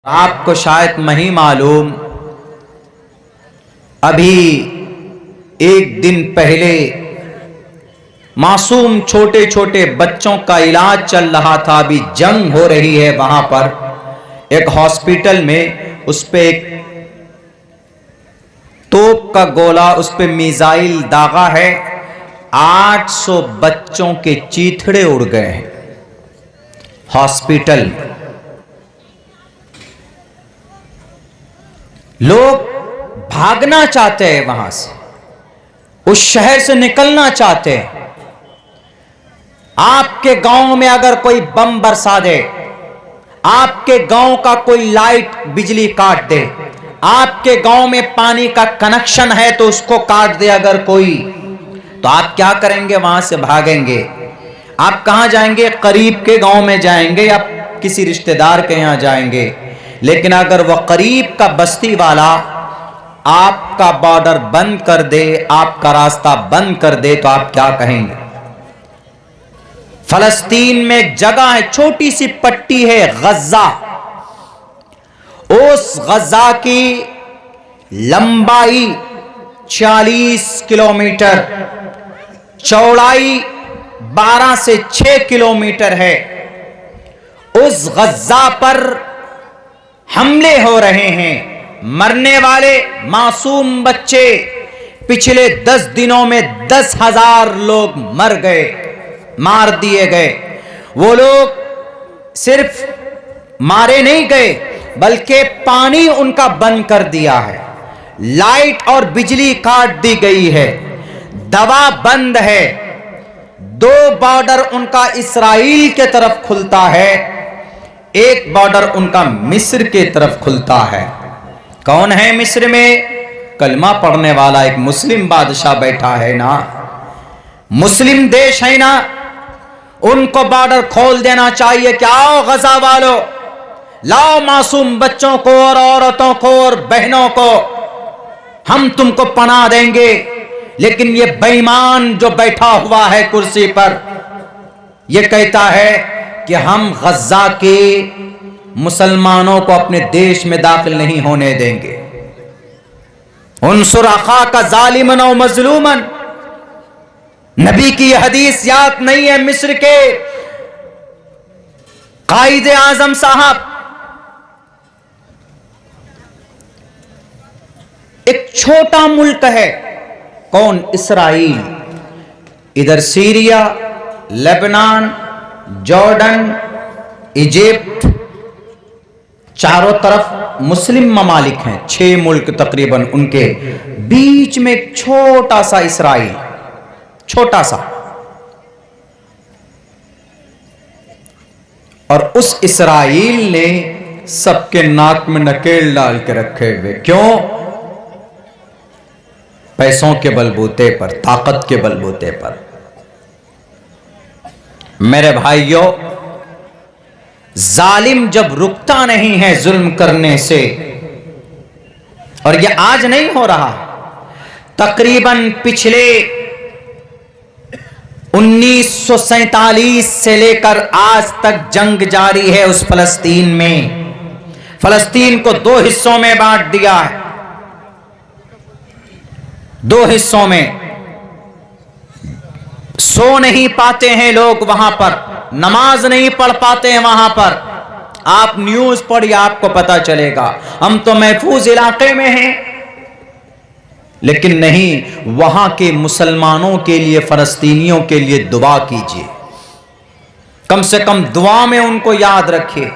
आपको शायद नहीं मालूम, अभी एक दिन पहले मासूम छोटे छोटे बच्चों का इलाज चल रहा था। अभी जंग हो रही है वहां पर एक हॉस्पिटल में, उस पे एक तोप का गोला, उस पे मिसाइल दागा है। 800 बच्चों के चीथड़े उड़ गए हैं हॉस्पिटल। लोग भागना चाहते हैं वहां से, उस शहर से निकलना चाहते हैं। आपके गांव में अगर कोई बम बरसा दे, आपके गांव का कोई लाइट बिजली काट दे, आपके गांव में पानी का कनेक्शन है तो उसको काट दे अगर कोई, तो आप क्या करेंगे? वहां से भागेंगे। आप कहां जाएंगे? करीब के गांव में जाएंगे या किसी रिश्तेदार के यहां जाएंगे। लेकिन अगर वह करीब का बस्ती वाला आपका बॉर्डर बंद कर दे, आपका रास्ता बंद कर दे, तो आप क्या कहेंगे? फलस्तीन में एक जगह है, छोटी सी पट्टी है गजा। उस गजा की लंबाई 40 किलोमीटर, चौड़ाई 12 से 6 किलोमीटर है। उस गजा पर हमले हो रहे हैं, मरने वाले मासूम बच्चे, पिछले 10 दिनों में 10,000 लोग मर गए, मार दिए गए। वो लोग सिर्फ मारे नहीं गए, बल्कि पानी उनका बंद कर दिया है, लाइट और बिजली काट दी गई है, दवा बंद है। 2 बॉर्डर उनका इस्राइल के तरफ खुलता है, एक बॉर्डर उनका मिस्र के तरफ खुलता है। कौन है मिस्र में? कलमा पढ़ने वाला एक मुस्लिम बादशाह बैठा है ना, मुस्लिम देश है ना, उनको बॉर्डर खोल देना चाहिए। क्या आओ गजा वालों, लाओ मासूम बच्चों को और औरतों को और बहनों को, हम तुमको पनाह देंगे। लेकिन ये बेईमान जो बैठा हुआ है कुर्सी पर, यह कहता है कि हम गजा के मुसलमानों को अपने देश में दाखिल नहीं होने देंगे। उनसुर अखा का जालिमन और मजलूमन, नबी की यह हदीस याद नहीं है? मिस्र के कायदे आजम साहब, एक छोटा मुल्क है, कौन? इस्राइल। इधर सीरिया, लेबनान, जॉर्डन, इजिप्ट, चारों तरफ मुस्लिम ममालिक हैं, 6 मुल्क तकरीबन। उनके बीच में एक छोटा सा इस्राइल, छोटा सा। और उस इस्राइल ने सबके नाक में नकेल डाल के रखे हुए। क्यों? पैसों के बलबूते पर, ताकत के बलबूते पर। मेरे भाइयों, जालिम जब रुकता नहीं है जुल्म करने से, और यह आज नहीं हो रहा, तकरीबन पिछले 1947 से लेकर आज तक जंग जारी है उस फलस्तीन में। फलस्तीन को 2 हिस्सों में बांट दिया है, 2 हिस्सों में। सो नहीं पाते हैं लोग वहां पर, नमाज नहीं पढ़ पाते हैं वहां पर। आप न्यूज पढ़िए, आपको पता चलेगा। हम तो महफूज इलाके में हैं, लेकिन नहीं, वहां के मुसलमानों के लिए, फलस्तीनियों के लिए दुआ कीजिए। कम से कम दुआ में उनको याद रखिए।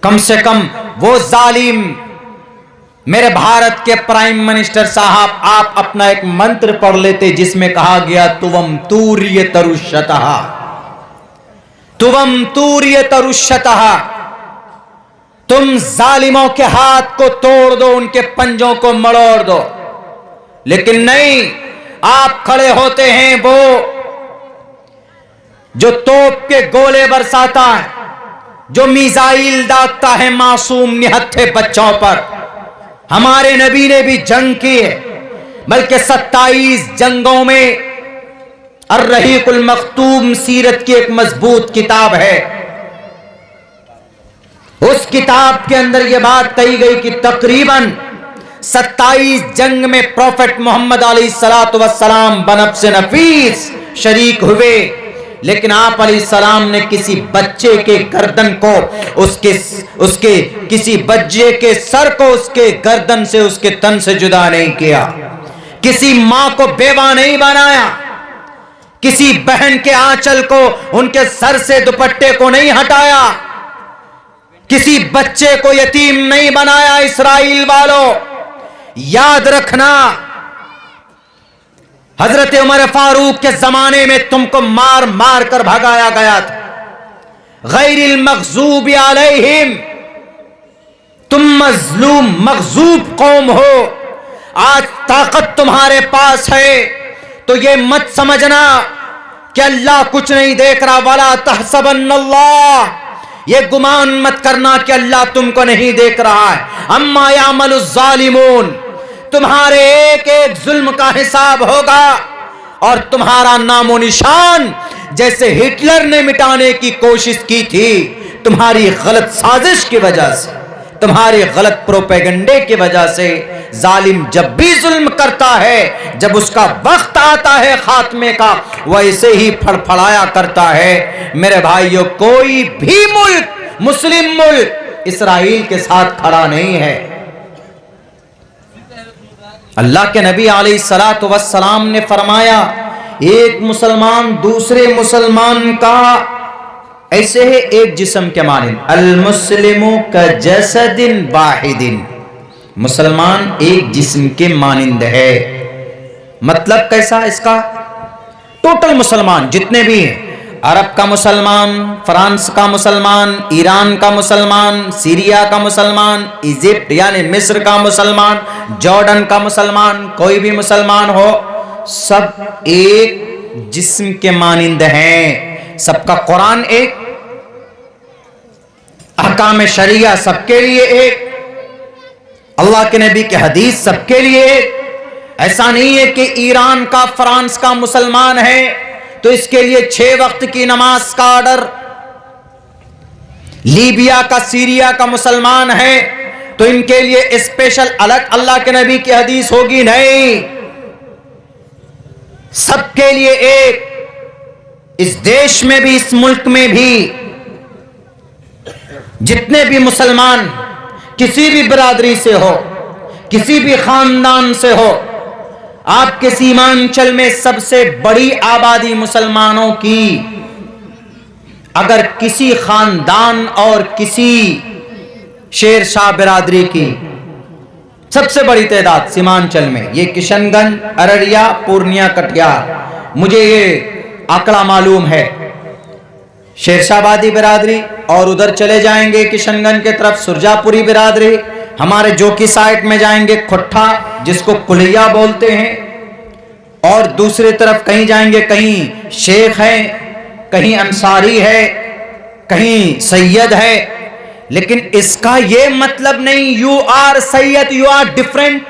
कम से कम वो जालिम, मेरे भारत के प्राइम मिनिस्टर साहब, आप अपना एक मंत्र पढ़ लेते जिसमें कहा गया, तुवम तूर्य तरुष्यतः, तुवम तूर्य तरुष्यतः, तुम जालिमों के हाथ को तोड़ दो, उनके पंजों को मरोड़ दो। लेकिन नहीं, आप खड़े होते हैं वो जो तोप के गोले बरसाता है, जो मिसाइल दागता है मासूम निहत्थे बच्चों पर। हमारे नबी ने भी जंग की है, बल्कि 27 जंगों में। अर्रहीकुल मख्तूम सीरत की एक मजबूत किताब है। उस किताब के अंदर यह बात कही गई कि तकरीबन 27 जंग में प्रॉफेट मोहम्मद अलैहिस्सलातु वस्सलाम बनफ्स नफीस शरीक हुए, लेकिन आप अलैहिस्सलाम ने किसी बच्चे के गर्दन को उसके किसी बच्चे के सर को उसके गर्दन से, उसके तन से जुदा नहीं किया। किसी मां को बेवा नहीं बनाया, किसी बहन के आंचल को, उनके सर से दुपट्टे को नहीं हटाया, किसी बच्चे को यतीम नहीं बनाया। इस्राइल वालों, याद रखना, हजरत उमर फारूक के जमाने में तुमको मार मार कर भगाया गया था। गैरिल मग़ज़ूबि अलैहिम, तुम मजलूम मग़ज़ूब कौम हो। आज ताकत तुम्हारे पास है तो ये मत समझना कि अल्लाह कुछ नहीं देख रहा। वला तहसबन्नल्लाह, ये गुमान मत करना कि अल्लाह तुमको नहीं देख रहा है। अम्मा यामलुज़ ज़ालिमून, तुम्हारे एक एक जुल्म का हिसाब होगा और तुम्हारा नामो निशान जैसे हिटलर ने मिटाने की कोशिश की थी, तुम्हारी गलत साजिश की वजह से, तुम्हारी गलत प्रोपेगेंडे की वजह से। जालिम जब भी जुल्म करता है, जब उसका वक्त आता है खात्मे का, वैसे ही फड़फड़ाया करता है। मेरे भाइयों, कोई भी मुल्क, मुस्लिम मुल्क इस्राइल के साथ खड़ा नहीं है। अल्लाह के नबी अलैहिस्सलातु वस्सलाम ने फरमाया, एक मुसलमान दूसरे मुसलमान का ऐसे है एक जिस्म के मानिंद, अल मुस्लिमु का जसदिन वाहिदिन, मुसलमान एक जिस्म के मानिंद है। मतलब कैसा इसका? टोटल मुसलमान जितने भी हैं, अरब का मुसलमान, फ्रांस का मुसलमान, ईरान का मुसलमान, सीरिया का मुसलमान, इजिप्ट यानी मिस्र का मुसलमान, जॉर्डन का मुसलमान, कोई भी मुसलमान हो, सब एक जिस्म के मानिंद हैं। सबका कुरान एक, अहकाम शरिया सबके लिए एक, अल्लाह के नबी के हदीस सबके लिए एक। ऐसा नहीं है कि ईरान का, फ्रांस का मुसलमान है तो इसके लिए 6 वक्त की नमाज का ऑर्डर, लीबिया का, सीरिया का मुसलमान है तो इनके लिए स्पेशल अलग अल्लाह के नबी की हदीस होगी, नहीं, सबके लिए एक। इस देश में भी, इस मुल्क में भी जितने भी मुसलमान किसी भी बिरादरी से हो, किसी भी खानदान से हो, आपके सीमांचल में सबसे बड़ी आबादी मुसलमानों की, अगर किसी खानदान और किसी शेर शाह बिरादरी की सबसे बड़ी तादाद सीमांचल में, ये किशनगंज, अररिया, पूर्णिया, कटिहार, मुझे ये आंकड़ा मालूम है। शेरशाहबादी बिरादरी और उधर चले जाएंगे किशनगंज के तरफ सुरजापुरी बिरादरी, हमारे जोकी साइड में जाएंगे खुट्ठा जिसको कुलिया बोलते हैं, और दूसरी तरफ कहीं जाएंगे, कहीं शेख है, कहीं अंसारी है, कहीं सैयद है। लेकिन इसका यह मतलब नहीं you are Syed, you are different,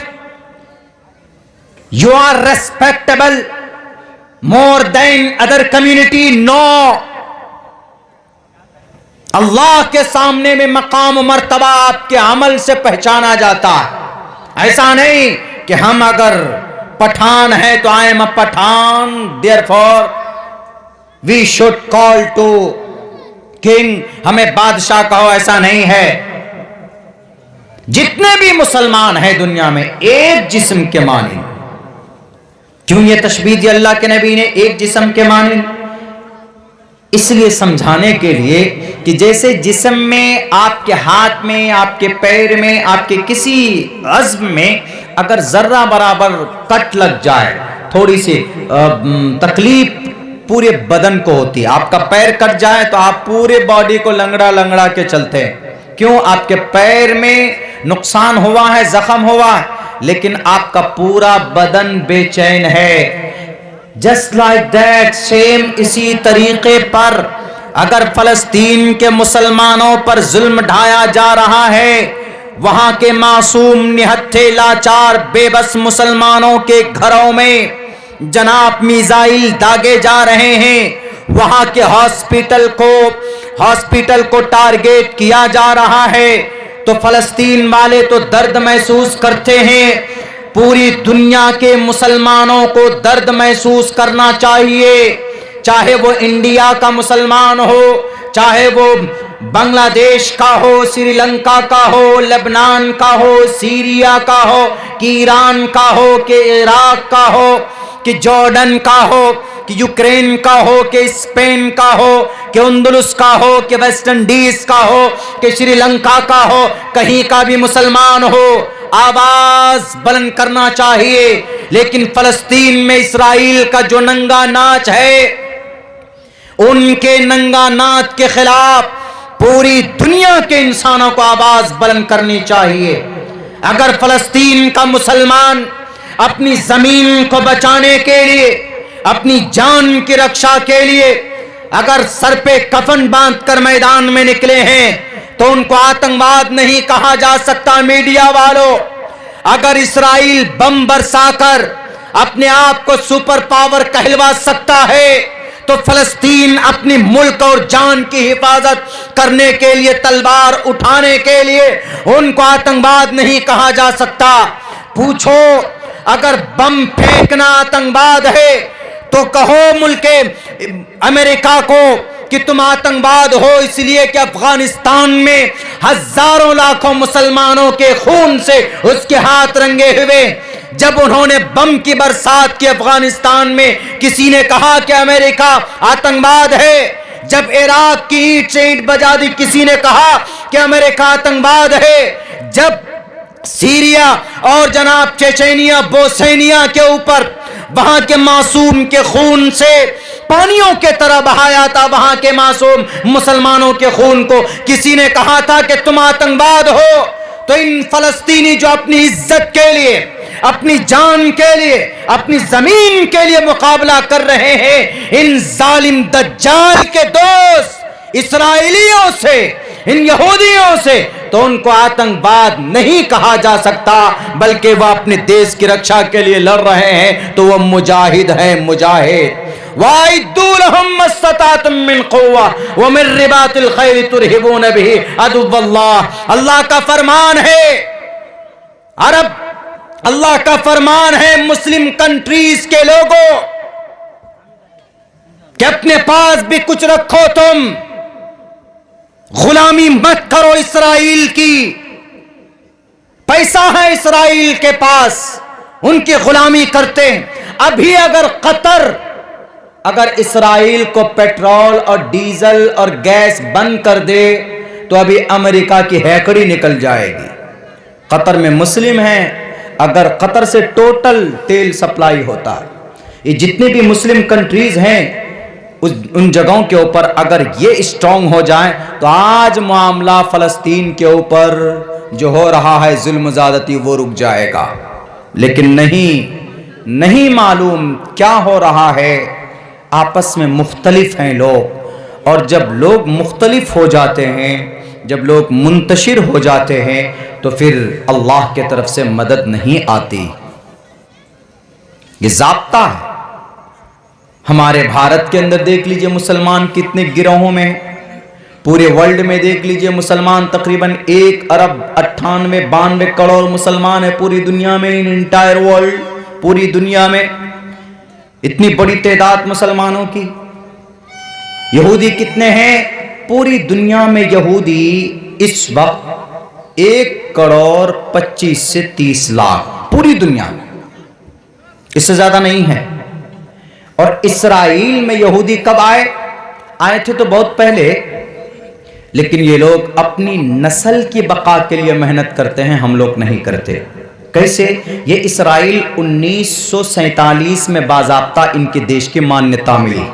you are respectable more than other community. No, अल्लाह के सामने में मकाम मर्तबा आपके अमल से पहचाना जाता है। ऐसा नहीं कि हम अगर पठान है तो I am a Pathan, therefore we should call to king, हमें बादशाह कहो, ऐसा नहीं है। जितने भी मुसलमान हैं दुनिया में एक जिस्म के मानिंद। क्यों ये तशबीह दी अल्लाह के नबी ने एक जिस्म के मानिंद? इसलिए समझाने के लिए कि जैसे जिस्म में, आपके हाथ में, आपके पैर में, आपके किसी अज़्म में अगर जर्रा बराबर कट लग जाए, थोड़ी सी तकलीफ पूरे बदन को होती है। आपका पैर कट जाए तो आप पूरे बॉडी को लंगड़ा लंगड़ा के चलते हैं। क्यों? आपके पैर में नुकसान हुआ है, जख्म हुआ है, लेकिन आपका पूरा बदन बेचैन है। जस्ट लाइक दैट, सेम इसी तरीके पर अगर फलस्तीन के मुसलमानों पर जुल्म ढाया जा रहा है, वहां के मासूम, निहत्थे, लाचार, बेबस मुसलमानों के घरों में जनाब मिसाइल दागे जा रहे हैं, वहां के हॉस्पिटल को हॉस्पिटल को टारगेट किया जा रहा है, तो फलस्तीन वाले तो दर्द महसूस करते हैं। पूरी दुनिया के मुसलमानों को दर्द महसूस करना चाहिए, चाहे वो इंडिया का मुसलमान हो, चाहे वो बांग्लादेश का हो, श्रीलंका का हो, लेबनान का हो, सीरिया का हो, कि ईरान का हो, कि इराक का हो, कि जॉर्डन का हो, कि यूक्रेन का हो, कि स्पेन का हो, कि अंदलुस का हो, कि वेस्ट इंडीज का हो, कि श्रीलंका का हो, कहीं का भी मुसलमान हो, आवाज बुलंद करना चाहिए। लेकिन फलस्तीन में इस्राइल का जो नंगा नाच है, उनके नंगा नाच के खिलाफ पूरी दुनिया के इंसानों को आवाज बुलंद करनी चाहिए। अगर फलस्तीन का मुसलमान अपनी जमीन को बचाने के लिए, अपनी जान की रक्षा के लिए अगर सर पे कफन बांधकर मैदान में निकले हैं, तो उनको आतंकवाद नहीं कहा जा सकता। मीडिया वालों, अगर इस्राइल बम बरसाकर अपने आप को सुपर पावर कहलवा सकता है, तो फलस्तीन अपनी मुल्क और जान की हिफाजत करने के लिए, तलवार उठाने के लिए उनको आतंकवाद नहीं कहा जा सकता। पूछो, अगर बम फेंकना आतंकवाद है तो कहो मुल्क अमेरिका को कि तुम आतंकवाद हो, इसलिए कि अफगानिस्तान में हजारों लाखों मुसलमानों के खून से उसके हाथ रंगे हुए। जब उन्होंने बम की बरसात की अफगानिस्तान में, किसी ने कहा कि अमेरिका आतंकवाद है। जब इराक की ईंट से ईंट बजा दी, किसी ने कहा कि अमेरिका आतंकवाद है। जब सीरिया और जनाब चेचेनिया, बोस्निया के ऊपर वहां के मासूम के खून से पानियों के तरह बहाया था, वहां के मासूम मुसलमानों के खून को, किसी ने कहा था कि तुम आतंकवाद हो। तो इन फलस्तीनी जो अपनी इज्जत के लिए, अपनी जान के लिए, अपनी जमीन के लिए मुकाबला कर रहे हैं, इन जालिम दज्जाल के दोस्त इस्राएलियों से, इन यहूदियों से, तो उनको आतंकवाद नहीं कहा जा सकता, बल्कि वह अपने देश की रक्षा के लिए लड़ रहे हैं, तो वह मुजाहिद है, मुजाहिद। वाइदुलहुम मस्ततातुम मिन कुव्वा व मिन रिबातिल खैर तुरहिबून बिही अदुव्वल्लाह। अल्लाह का फरमान है, अरब अल्लाह का फरमान है मुस्लिम कंट्रीज के लोगों कि अपने पास भी कुछ रखो, तुम गुलामी मत करो इस्राइल की। पैसा है इस्राइल के पास, उनकी गुलामी करते हैं। अभी अगर कतर अगर इस्राइल को पेट्रोल और डीजल और गैस बंद कर दे, तो अभी अमेरिका की हैकड़ी निकल जाएगी। कतर में मुस्लिम हैं, अगर कतर से टोटल तेल सप्लाई होता है, ये जितनी भी मुस्लिम कंट्रीज हैं उन जगहों के ऊपर अगर ये स्ट्रांग हो जाए, तो आज मामला फलस्तीन के ऊपर जो हो रहा है जुल्म ज़्यादती, वो रुक जाएगा। लेकिन नहीं मालूम क्या हो रहा है। आपस में मुख्तलिफ हैं लोग, और जब लोग मुख्तलिफ हो जाते हैं, जब लोग मुंतशिर हो जाते हैं, तो फिर अल्लाह के तरफ से मदद नहीं आती। ये ज़ाब्ता है। हमारे भारत के अंदर देख लीजिए मुसलमान कितने गिरोहों में, पूरे वर्ल्ड में देख लीजिए मुसलमान तकरीबन 1 अरब 98-92 करोड़ मुसलमान है पूरी दुनिया में। इन इंटायर वर्ल्ड, पूरी दुनिया में इतनी बड़ी तादाद मुसलमानों की। यहूदी कितने हैं पूरी दुनिया में? यहूदी इस वक्त 1 करोड़ 25 से 30 लाख पूरी दुनिया में, इससे ज्यादा नहीं है। और इस्राइल में यहूदी कब आए थे? तो बहुत पहले। लेकिन ये लोग अपनी नस्ल की बका के लिए मेहनत करते हैं, हम लोग नहीं करते। कैसे? ये इस्राइल 1947 में बाज़ाब्ता इनके देश की मान्यता मिली,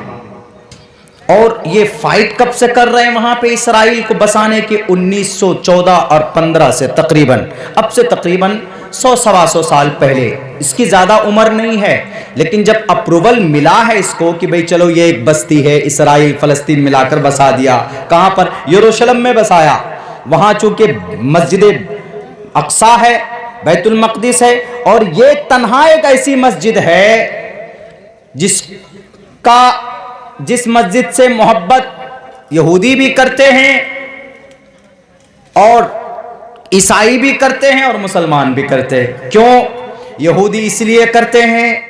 और ये फाइट कब से कर रहे हैं वहां पे इस्राइल को बसाने के? 1914 और 15 से तकरीबन, अब से तकरीबन 100-125 साल पहले। इसकी ज्यादा उम्र नहीं है, लेकिन जब अप्रूवल मिला है इसको कि भाई चलो ये एक बस्ती है, इस्राइल फलस्तीन मिलाकर बसा दिया। कहां पर? यरूशलेम में बसाया। वहां चूंकि मस्जिद अक्सा है, बैतुल मक़दिस है, और ये तन्हा एक ऐसी मस्जिद है जिस मस्जिद से मोहब्बत यहूदी भी करते हैं और ईसाई भी करते हैं और मुसलमान भी करते हैं। क्यों? यहूदी इसलिए करते हैं